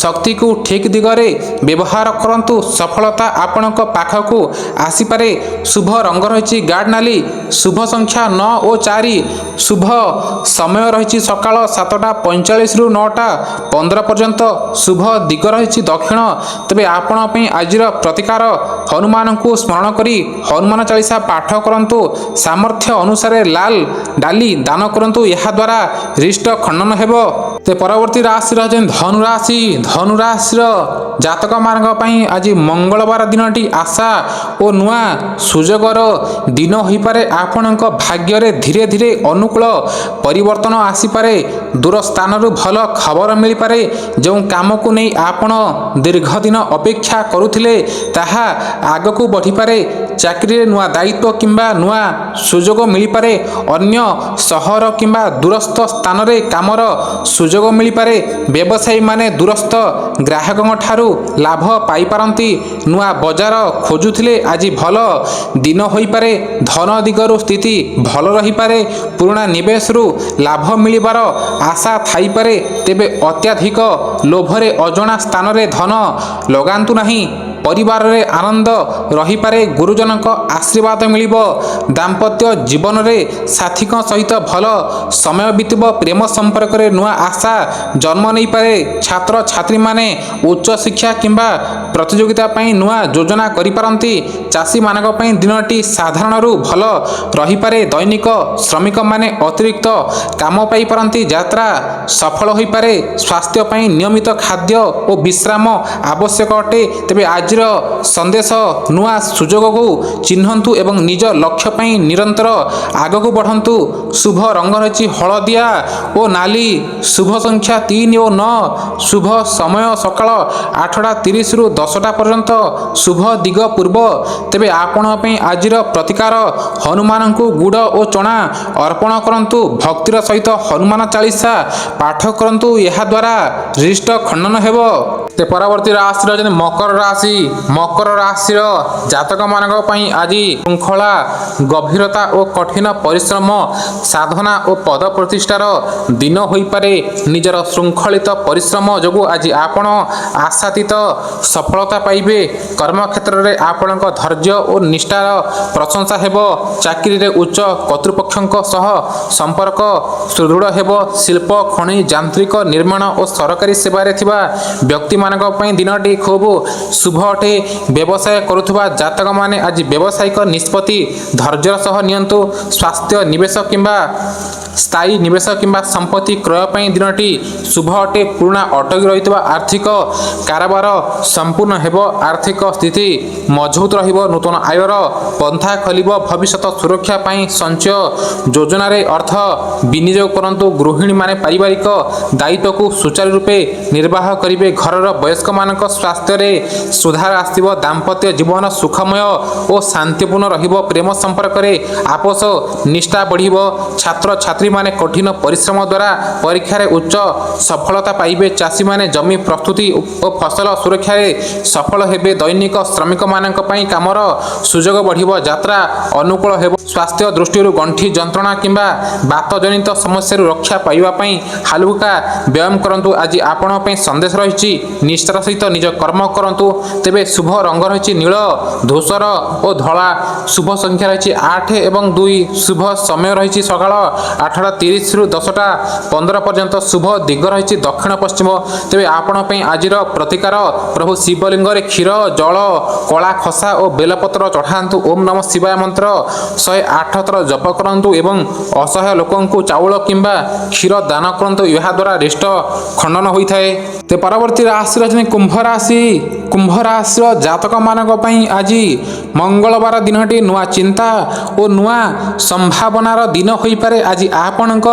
ଶକ୍ତିକୁ ଠିକ୍ ଦିଗରେ ବ୍ୟବହାର କରନ୍ତୁ। ସଫଳତା ଆପଣଙ୍କ ପାଖକୁ ଆସିପାରେ। ଶୁଭ ରଙ୍ଗ ରହିଛି ଗାଢ଼ ନାଲି। ଶୁଭ ସଂଖ୍ୟା 9 ଓ 4। ଶୁଭ ସମୟ ରହିଛି ସକାଳ 7:45ରୁ 9:15 ପର୍ଯ୍ୟନ୍ତ। ଶୁଭ ଦିଗ ରହିଛି ଦକ୍ଷିଣ। ତେବେ ଆପଣଙ୍କ ପାଇଁ ଆଜିର ପ୍ରତିକାର ହନୁମାନଙ୍କୁ ସ୍ମରଣ କରି ହନୁମାନ ଚାଳିଶା ପାଠ କରନ୍ତୁ। ସାମର୍ଥ୍ୟ ଅନୁସାରେ ଲାଲ ଡାଲି ଦାନ କରନ୍ତୁ। ଏହାଦ୍ୱାରା ରିଷ୍ଟ ଖଣ୍ଡନ ହେବ। ପରବର୍ତ୍ତୀ ରାଶି ରହିଛି ଧନୁରାଶି। ଧନୁରାଶିର ଜାତକମାନଙ୍କ ପାଇଁ ଆଜି ମଙ୍ଗଳବାର ଦିନଟି ଆଶା ଓ ନୂଆ ସୁଯୋଗର ଦିନ ହୋଇପାରେ। ଆପଣଙ୍କ ଭାଗ୍ୟରେ ଧୀରେ ଧୀରେ ଅନୁକୂଳ ପରିବର୍ତ୍ତନ ଆସିପାରେ। ଦୂର ସ୍ଥାନରୁ ଭଲ ଖବର ମିଳିପାରେ। ଯେଉଁ କାମକୁ ନେଇ ଆପଣ ଦୀର୍ଘ ଦିନ ଅପେକ୍ଷା କରୁଥିଲେ ତାହା ଆଗକୁ ବଢ଼ିପାରେ। ଚାକିରିରେ ନୂଆ ଦାୟିତ୍ୱ କିମ୍ବା ନୂଆ ସୁଯୋଗ ମିଳିପାରେ। ଅନ୍ୟ ସହର କିମ୍ବା ଦୂରସ୍ଥ ସ୍ଥାନରେ କାମର ସୁଯୋଗ ମିଳିପାରେ। ବ୍ୟବସାୟୀମାନେ ଦୂରସ୍ଥ ଗ୍ରାହକଙ୍କଠାରୁ ଲାଭ ପାଇପାରନ୍ତି। ନୂଆ ବଜାର ଖୋଜୁଥିଲେ ଆଜି ଭଲ ଦିନ ହୋଇପାରେ। ଧନ ଦିଗରୁ ସ୍ଥିତି ଭଲ ରହିପାରେ। ପୁରୁଣା ନିବେଶରୁ ଲାଭ ମିଳିବାର ଆଶା ଥାଇପାରେ। ତେବେ ଅତ୍ୟଧିକ ଲୋଭରେ ଅଜଣା ସ୍ଥାନରେ ଧନ ଲଗାନ୍ତୁ ନାହିଁ। ପରିବାରରେ ଆନନ୍ଦ ରହିପାରେ। ଗୁରୁଜନଙ୍କ ଆଶୀର୍ବାଦ ମିଳିବ। ଦାମ୍ପତ୍ୟ ଜୀବନରେ ସାଥୀଙ୍କ ସହିତ ଭଲ ସମୟ ବିତିବ। ପ୍ରେମ ସମ୍ପର୍କରେ ନୂଆ ଆଶା ଜନ୍ମ ନେଇପାରେ। ଛାତ୍ରଛାତ୍ରୀମାନେ ଉଚ୍ଚଶିକ୍ଷା କିମ୍ବା ପ୍ରତିଯୋଗିତା ପାଇଁ ନୂଆ ଯୋଜନା କରିପାରନ୍ତି। ଚାଷୀମାନଙ୍କ ପାଇଁ ଦିନଟି ସାଧାରଣରୁ ଭଲ ରହିପାରେ। ଦୈନିକ ଶ୍ରମିକମାନେ ଅତିରିକ୍ତ କାମ ପାଇପାରନ୍ତି। ଯାତ୍ରା ସଫଳ ହୋଇପାରେ। ସ୍ୱାସ୍ଥ୍ୟ ପାଇଁ ନିୟମିତ ଖାଦ୍ୟ ଓ ବିଶ୍ରାମ ଆବଶ୍ୟକ ଅଟେ। ତେବେ ଆଜିର ସନ୍ଦେଶ ନୂଆ ସୁଯୋଗକୁ ଚିହ୍ନନ୍ତୁ ଏବଂ ନିଜ ଲକ୍ଷ୍ୟ ପାଇଁ ନିରନ୍ତର ଆଗକୁ ବଢ଼ନ୍ତୁ। ଶୁଭ ରଙ୍ଗ ରହିଛି ହଳଦିଆ ଓ ନାଲି। ଶୁଭ ସଂଖ୍ୟା 3 ଓ 9। ଶୁଭ ସମୟ ସକାଳ 8:30ରୁ 10ଟା ପର୍ଯ୍ୟନ୍ତ। ଶୁଭ ଦିଗ ପୂର୍ବ। ତେବେ ଆପଣଙ୍କ ପାଇଁ ଆଜିର ପ୍ରତିକାର ହନୁମାନଙ୍କୁ ଗୁଡ଼ ଓ ଚଣା ଅର୍ପଣ କରନ୍ତୁ। ଭକ୍ତିର ସହିତ ହନୁମାନ ଚାଳିଶା ପାଠ କରନ୍ତୁ। ଏହାଦ୍ୱାରା ରିଷ୍ଟ ଖଣ୍ଡନ ହେବ। ପରବର୍ତ୍ତୀ ରାଶି ରହିଛନ୍ତି ମକର ରାଶି। ମକର ରାଶିର ଜାତକମାନଙ୍କ ପାଇଁ ଆଜି ଶୃଙ୍ଖଳା, ଗଭୀରତା ଓ କଠିନ ପରିଶ୍ରମ, ସାଧନା ଓ ପଦ ପ୍ରତିଷ୍ଠାର ଦିନ ହୋଇପାରେ। ନିଜର ଶୃଙ୍ଖଳିତ ପରିଶ୍ରମ ଯୋଗୁଁ ଆଜି ଆପଣ ଆଶାତୀତ ସଫଳତା ପାଇବେ। କର୍ମକ୍ଷେତ୍ରରେ ଆପଣଙ୍କ ଧୈର୍ଯ୍ୟ ଓ ନିଷ୍ଠାର ପ୍ରଶଂସା ହେବ। ଚାକିରିରେ ଉଚ୍ଚ କର୍ତ୍ତୃପକ୍ଷଙ୍କ ସହ ସମ୍ପର୍କ ସୁଦୃଢ଼ ହେବ। ଶିଳ୍ପ, ଖଣି, ଯାନ୍ତ୍ରିକ ନିର୍ମାଣ ଓ ସରକାରୀ ସେବାରେ ଥିବା ବ୍ୟକ୍ତିମାନଙ୍କ ପାଇଁ ଦିନଟି ଖୁବ୍ ଶୁଭ ଅଟେ। ବ୍ୟବସାୟ କରୁଥିବା ଜାତକମାନେ ଆଜି ବ୍ୟବସାୟିକ ନିଷ୍ପତ୍ତି ଧୈର୍ଯ୍ୟର ସହ ନିଅନ୍ତୁ। ସ୍ୱାସ୍ଥ୍ୟ ନିବେଶ କିମ୍ବା ସ୍ଥାୟୀ ନିବେଶ କିମ୍ବା ସମ୍ପତ୍ତି କ୍ରୟ ପାଇଁ ଦିନଟି ଶୁଭ ଅଟେ। ପୁରୁଣା ଅଟକି ରହିଥିବା ଆର୍ଥିକ କାରବାର ସମ୍ପୂର୍ଣ୍ଣ ହେବ। ଆର୍ଥିକ ସ୍ଥିତି ମଜବୁତ ରହିବ। ନୂତନ ଆୟର ପନ୍ଥା ଖୋଲିବ। ଭବିଷ୍ୟତ ସୁରକ୍ଷା ପାଇଁ ସଞ୍ଚୟ ଯୋଜନାରେ ଅର୍ଥ ବିନିଯୋଗ କରନ୍ତୁ। ଗୃହିଣୀମାନେ ପାରିବାରିକ ଦାୟିତ୍ୱକୁ ସୁଚାରୁ ରୂପେ ନିର୍ବାହ କରିବେ। ଘରର ବୟସ୍କମାନଙ୍କ ସ୍ୱାସ୍ଥ୍ୟରେ ସୁଧାର ଆସିବ। ଦାମ୍ପତ୍ୟ ଜୀବନ ସୁଖମୟ ଓ ଶାନ୍ତିପୂର୍ଣ୍ଣ ରହିବ। ପ୍ରେମ ସମ୍ପର୍କରେ ଆପୋଷ ନିଷ୍ଠା ବଢ଼ିବ। ଛାତ୍ରଛାତ୍ରୀମାନେ କଠିନ ପରିଶ୍ରମ ଦ୍ୱାରା ପରୀକ୍ଷାରେ ଉଚ୍ଚ ସଫଳତା ପାଇବେ। ଚାଷୀମାନେ ଜମି ପ୍ରସ୍ତୁତି ଓ ଫସଲ ସୁରକ୍ଷାରେ ସଫଳ ହେବେ। ଦୈନିକ ଶ୍ରମିକମାନଙ୍କ ପାଇଁ କାମର ସୁଯୋଗ ବଢ଼ିବ। ଯାତ୍ରା ଅନୁକୂଳ ହେବ। ସ୍ୱାସ୍ଥ୍ୟ ଦୃଷ୍ଟିରୁ ଗଣ୍ଠି ଯନ୍ତ୍ରଣା କିମ୍ବା ବାତଜନିତ ସମସ୍ୟାରୁ ରକ୍ଷା ପାଇବା ପାଇଁ ହାଲୁକା ବ୍ୟାୟାମ କରନ୍ତୁ। ଆଜି ଆପଣଙ୍କ ପାଇଁ ସନ୍ଦେଶ ରହିଛି, ନିଷ୍ଠାର ସହିତ ନିଜ କର୍ମ କରନ୍ତୁ। ତେବେ ଶୁଭ ରଙ୍ଗ ରହିଛି ନୀଳ, ଧୂସର ଓ ଧଳା। ଶୁଭ ସଂଖ୍ୟା ରହିଛି 8 ଏବଂ 2। ଶୁଭ ସମୟ ରହିଛି ସକାଳ 8:30ରୁ 10:15 ପର୍ଯ୍ୟନ୍ତ। ଶୁଭ ଦିଗ ରହିଛି ଦକ୍ଷିଣ ପଶ୍ଚିମ। ତେବେ ଆପଣଙ୍କ ପାଇଁ ଆଜିର ପ୍ରତିକାର, ପ୍ରଭୁ ଶିବଲିଙ୍ଗରେ କ୍ଷୀର, ଜଳ, କଳା ଖସା ଓ ବେଲପତ୍ର ଚଢ଼ାନ୍ତୁ। ଓମ୍ ନମଃ ଶିବାୟ ମନ୍ତ୍ର 108 ଥର ଜପ କରନ୍ତୁ ଏବଂ ଅସହାୟ ଲୋକଙ୍କୁ ଚାଉଳ କିମ୍ବା କ୍ଷୀର ଦାନ କରନ୍ତୁ। ଏହାଦ୍ୱାରା ରିଷ୍ଟ ଖଣ୍ଡନ ହୋଇଥାଏ। ତ ପରବର୍ତ୍ତୀ ରାଶି ରହିଛନ୍ତି କୁମ୍ଭ ରାଶି। କୁମ୍ଭ ରାଶିର ଜାତକମାନଙ୍କ ପାଇଁ ଆଜି ମଙ୍ଗଳବାର ଦିନଟି ନୂଆ ଚିନ୍ତା ଓ ନୂଆ ସମ୍ଭାବନାର ଦିନ ହୋଇପାରେ। ଆଜି ଆପଣଙ୍କ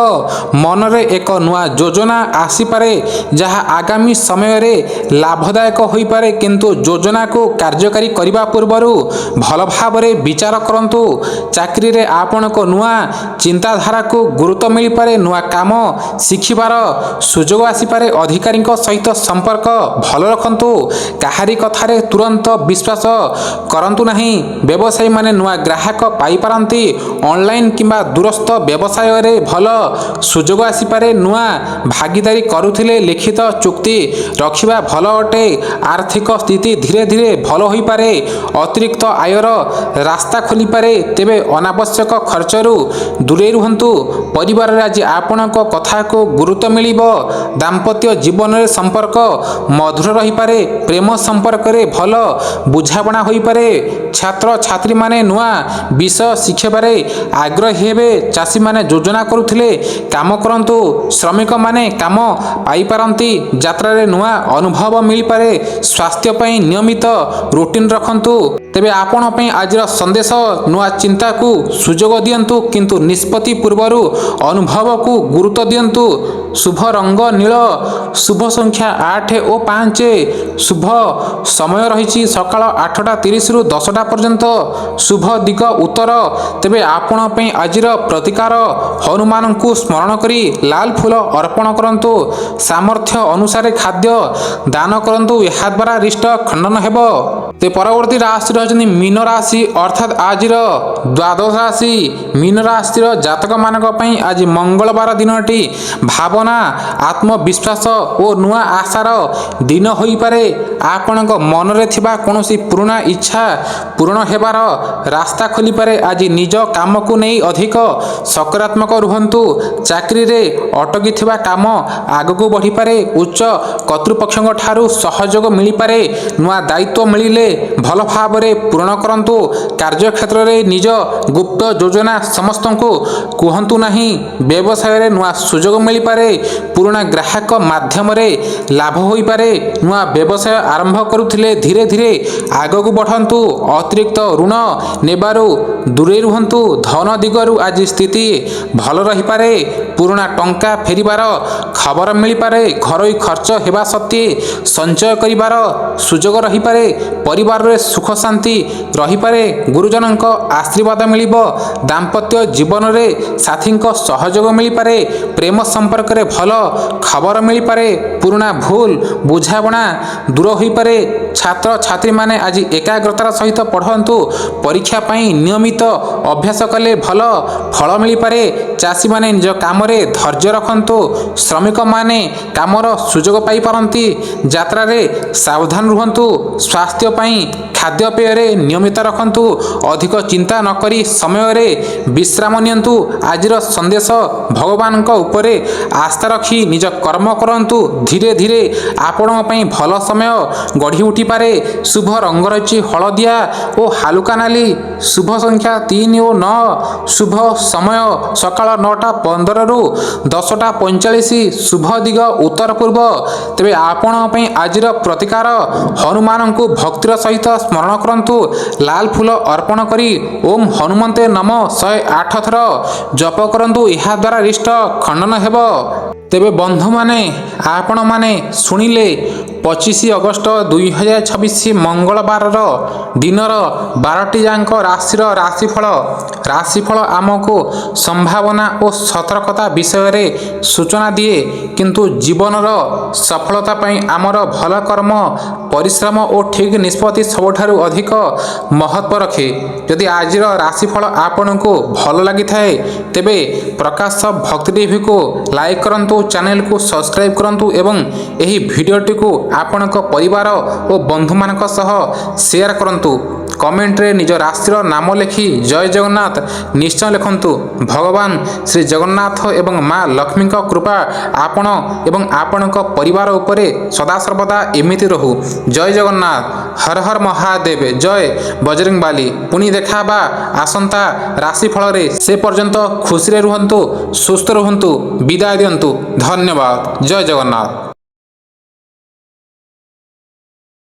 ମନରେ ଏକ ନୂଆ ଯୋଜନା ଆସିପାରେ, ଯାହା ଆଗାମୀ ସମୟରେ ଲାଭଦାୟକ ହୋଇପାରେ। କିନ୍ତୁ ଯୋଜନାକୁ କାର୍ଯ୍ୟକାରୀ କରିବା ପୂର୍ବରୁ ଭଲ ଭାବରେ ବିଚାର କରନ୍ତୁ। ଚାକିରିରେ ଆପଣଙ୍କ ନୂଆ ଚିନ୍ତାଧାରାକୁ ଗୁରୁତ୍ୱ ମିଳିପାରେ। ନୂଆ କାମ ଶିଖିବାର ସୁଯୋଗ ଆସିପାରେ। ଅଧିକାରୀଙ୍କ ସହିତ ସମ୍ପର୍କ ଭଲ ରଖନ୍ତୁ। କାହାରି କଥାରେ ତୁରନ୍ତ ବିଶ୍ୱାସ କରନ୍ତୁ ନାହିଁ। ବ୍ୟବସାୟୀମାନେ ନୂଆ ଗ୍ରାହକ ପାଇପାରନ୍ତି। ଅନଲାଇନ୍ କିମ୍ବା ଦୂରସ୍ଥ ବ୍ୟବସାୟରେ ଭଲ ସୁଯୋଗ ଆସିପାରେ। ନୂଆ ଭାଗିଦାରୀ କରୁଥିଲେ ଲିଖିତ ଚୁକ୍ତି ରଖିବା ଭଲ ଅଟେ। ଆର୍ଥିକ ସ୍ଥିତି ଧୀରେ ଧୀରେ ଭଲ ହୋଇପାରେ। ଅତିରିକ୍ତ ଆୟର ରାସ୍ତା ଖୋଲିପାରେ। ତେବେ ଅନାବଶ୍ୟକ ଖର୍ଚ୍ଚରୁ ଦୂରେଇ ରୁହନ୍ତୁ। ପରିବାରରେ ଆଜି ଆପଣଙ୍କ କଥାକୁ ଗୁରୁତ୍ୱ ମିଳିବ। ଦାମ୍ପତ୍ୟ ଜୀବନରେ ସମ୍ପର୍କ ମଧୁର ରହିପାରେ। ପ୍ରେମ ସମ୍ପର୍କରେ ଭଲ ବୁଝାମଣା ହୋଇପାରେ। ଛାତ୍ରଛାତ୍ରୀମାନେ ନୂଆ ବିଷୟ ଶିଖିବାରେ ଆଗ୍ରହୀ ହେବେ। ଚାଷୀମାନେ ଯୋଜନା କରୁଥିଲେ କାମ କରନ୍ତୁ। ଶ୍ରମିକମାନେ କାମ ପାଇପାରନ୍ତି। ଯାତ୍ରାରେ ନୂଆ ଅନୁଭବ ମିଳିପାରେ। ସ୍ୱାସ୍ଥ୍ୟ ପାଇଁ ନିୟମିତ ରୁଟିନ୍ ରଖନ୍ତୁ। ତେବେ ଆପଣ ପାଇଁ ଆଜିର ସନ୍ଦେଶ, ନୂଆ ଚିନ୍ତାକୁ ସୁଯୋଗ ଦିଅନ୍ତୁ, କିନ୍ତୁ ନିଷ୍ପତ୍ତି ପୂର୍ବରୁ ଅନୁଭବକୁ ଗୁରୁତ୍ୱ ଦିଅନ୍ତୁ। ଶୁଭ ରଙ୍ଗ ନୀଳ, ଶୁଭ ସଂଖ୍ୟା 8 ଓ 5। ଶୁଭ ସମୟ ରହିଛି ସକାଳ 8:30ରୁ 10ଟା ପର୍ଯ୍ୟନ୍ତ। ଶୁଭ ଦିଗ ଉତ୍ତର। ତେବେ ଆପଣ ପାଇଁ ଆଜିର ପ୍ରତିକାର, ହନୁମାନଙ୍କୁ ସ୍ମରଣ କରି ଲାଲ ଫୁଲ ଅର୍ପଣ କରନ୍ତୁ। ସାମର୍ଥ୍ୟ ଅନୁସାରେ ଖାଦ୍ୟ ଦାନ କରନ୍ତୁ। ଏହାଦ୍ୱାରା ରିଷ୍ଟ ଖଣ୍ଡନ ହେବ। ତ ପରବର୍ତ୍ତୀ ରାଶି ରହିଛନ୍ତି ମୀନ ରାଶି, ଅର୍ଥାତ୍ ଆଜିର ଦ୍ୱାଦଶ ରାଶି। ମୀନ ରାଶିର ଜାତକମାନଙ୍କ ପାଇଁ ଆଜି ମଙ୍ଗଳବାର ଦିନଟି ଭାବନା, ଆତ୍ମବିଶ୍ୱାସ ଓ ନୂଆ ଆଶାର ଦିନ ହୋଇପାରେ। ଆପଣଙ୍କ ମନରେ ଥିବା କୌଣସି ପୁରୁଣା ଇଚ୍ଛା ପୂରଣ ହେବାର ରାସ୍ତା ଖୋଲିପାରେ। ଆଜି ନିଜ କାମକୁ ନେଇ ଅଧିକ ସକାରାତ୍ମକ ରୁହନ୍ତୁ। ଚାକିରିରେ ଅଟକିଥିବା କାମ ଆଗକୁ ବଢ଼ିପାରେ। ଉଚ୍ଚ କର୍ତ୍ତୃପକ୍ଷଙ୍କ ଠାରୁ ସହଯୋଗ ମିଳିପାରେ। ନୂଆ ଦାୟିତ୍ୱ ମିଳିଲେ ଭଲ ଭାବରେ ପୂରଣ କରନ୍ତୁ। କାର୍ଯ୍ୟକ୍ଷେତ୍ରରେ ନିଜ ଗୁପ୍ତ ଯୋଜନା ସମସ୍ତଙ୍କୁ କୁହନ୍ତୁ ନାହିଁ। ବ୍ୟବସାୟରେ ନୂଆ ସୁଯୋଗ ମିଳିପାରେ। ପୁରୁଣା ଗ୍ରାହକ ମାଧ୍ୟମରେ ଲାଭ ହୋଇପାରେ। ନୂଆ ବ୍ୟବସାୟ ଆରମ୍ଭ କରୁଥିଲେ ଧୀରେ ଧୀରେ ଆଗକୁ ବଢ଼ନ୍ତୁ। ଅତିରିକ୍ତ ଋଣ ନେବାରୁ ଦୂରେଇ ରୁହନ୍ତୁ। ଧନ ଦିଗରୁ ଆଜି ସ୍ଥିତି ଭଲ ରହିପାରେ। ପୁରୁଣା ଟଙ୍କା ଫେରିବାର ଖବର ମିଳିପାରେ। ଘରୋଇ ଖର୍ଚ୍ଚ ହେବା ସତ୍ତ୍ୱେ ସଞ୍ଚୟ କରିବାର ସୁଯୋଗ ରହିପାରେ। ପରିବାରରେ ସୁଖ ଶାନ୍ତି ରହିପାରେ। ଗୁରୁଜନଙ୍କ ଆଶୀର୍ବାଦ ମିଳିବ। ଦାମ୍ପତ୍ୟ ଜୀବନରେ ସାଥୀଙ୍କ ସହଯୋଗ ମିଳିପାରେ। ପ୍ରେମ ସମ୍ପର୍କରେ ଭଲ ଖବର ମିଳିପାରେ। ପୁରୁଣା ଭୁଲ ବୁଝାମଣା ଦୂର ହୋଇପାରେ। ଛାତ୍ରଛାତ୍ରୀମାନେ ଆଜି ଏକାଗ୍ରତାର ସହିତ ପଢ଼ନ୍ତୁ। ପରୀକ୍ଷା ପାଇଁ ନିୟମିତ ଅଭ୍ୟାସ କଲେ ଭଲ ଫଳ ମିଳିପାରେ। ଚାଷୀମାନେ ନିଜ କାମରେ ଧୈର୍ଯ୍ୟ ରଖନ୍ତୁ। ଶ୍ରମିକମାନେ କାମର ସୁଯୋଗ ପାଇପାରନ୍ତି। ଯାତ୍ରାରେ ସାବଧାନ ରୁହନ୍ତୁ। ସ୍ୱାସ୍ଥ୍ୟ ପାଇଁ ଖାଦ୍ୟପେୟରେ ନିୟମିତ ରଖନ୍ତୁ। ଅଧିକ ଚିନ୍ତା ନକରି ସମୟରେ ବିଶ୍ରାମ ନିଅନ୍ତୁ। ଆଜିର ସନ୍ଦେଶ, ଭଗବାନଙ୍କ ଉପରେ ଆସ୍ଥା ରଖି ନିଜ କର୍ମ କରନ୍ତୁ। ଧୀରେ ଧୀରେ ଆପଣଙ୍କ ପାଇଁ ଭଲ ସମୟ ଗଢ଼ି ଉଠିପାରେ। ଶୁଭ ରଙ୍ଗ ରହିଛି ହଳଦିଆ ଓ ହାଲୁକା ନାଲି। ଶୁଭ ସଂଖ୍ୟା 3 ଓ 9। ଶୁଭ ସମୟ ସକାଳ 9:15ରୁ 10:45। ଶୁଭ ଦିଗ ଉତ୍ତର ପୂର୍ବ। ତେବେ ଆପଣଙ୍କ ପାଇଁ ଆଜିର ପ୍ରତିକାର, ହନୁମାନଙ୍କୁ ଭକ୍ତିର ସହିତ ସ୍ମରଣ କରନ୍ତୁ। ଲାଲ ଫୁଲ ଅର୍ପଣ କରି ଓମ୍ ହନୁମନ୍ତେ ନମଃ 108 ଥର ଜପ କରନ୍ତୁ। ଏହାଦ୍ୱାରା ରିଷ୍ଟ ଖଣ୍ଡନ ହେବ। ତେବେ ବନ୍ଧୁମାନେ, ଆପଣମାନେ ଶୁଣିଲେ 25 ଅଗଷ୍ଟ 2026 ମଙ୍ଗଳବାରର ଦିନର 12ଟି ଯାକ ରାଶିର ରାଶିଫଳ ଆମକୁ ସମ୍ଭାବନା ଓ ସତର୍କତା ବିଷୟରେ ସୂଚନା ଦିଏ, କିନ୍ତୁ ଜୀବନର ସଫଳତା ପାଇଁ ଆମର ଭଲ କର୍ମ, ପରିଶ୍ରମ ଓ ଠିକ୍ ନିଷ୍ପତ୍ତି ସବୁଠାରୁ ଅଧିକ ମହତ୍ତ୍ୱ ରଖେ। ଯଦି ଆଜିର ରାଶିଫଳ ଆପଣଙ୍କୁ ଭଲ ଲାଗିଥାଏ ତେବେ ପ୍ରକାଶ ଭକ୍ତି ଟିଭିକୁ ଲାଇକ୍ କରନ୍ତୁ, ଚ୍ୟାନେଲକୁ ସବସ୍କ୍ରାଇବ୍ କରନ୍ତୁ ଏବଂ ଏହି ଭିଡ଼ିଓଟିକୁ ଆପଣଙ୍କ ପରିବାର ଓ ବନ୍ଧୁମାନଙ୍କ ସହ ସେୟାର କରନ୍ତୁ। କମେଣ୍ଟରେ ନିଜ ରାଶିର ନାମ ଲେଖି ଜୟ ଜଗନ୍ନାଥ ନିଶ୍ଚୟ ଲେଖନ୍ତୁ। ଭଗବାନ ଶ୍ରୀ ଜଗନ୍ନାଥ ଏବଂ ମା ଲକ୍ଷ୍ମୀଙ୍କ କୃପା ଆପଣ ଏବଂ ଆପଣଙ୍କ ପରିବାର ଉପରେ ସଦାସର୍ବଦା ଏମିତି ରହୁ। ଜୟ ଜଗନ୍ନାଥ, ହର ହର ମହାଦେବ, ଜୟ ବଜରଙ୍ଗବାଲି। ପୁଣି ଦେଖାବା ଆସନ୍ତା ରାଶିଫଳରେ। ସେ ପର୍ଯ୍ୟନ୍ତ ଖୁସିରେ ରୁହନ୍ତୁ, ସୁସ୍ଥ ରୁହନ୍ତୁ, ବିଦାୟ ଦିଅନ୍ତୁ। ଧନ୍ୟବାଦ। ଜୟ ଜଗନ୍ନାଥ।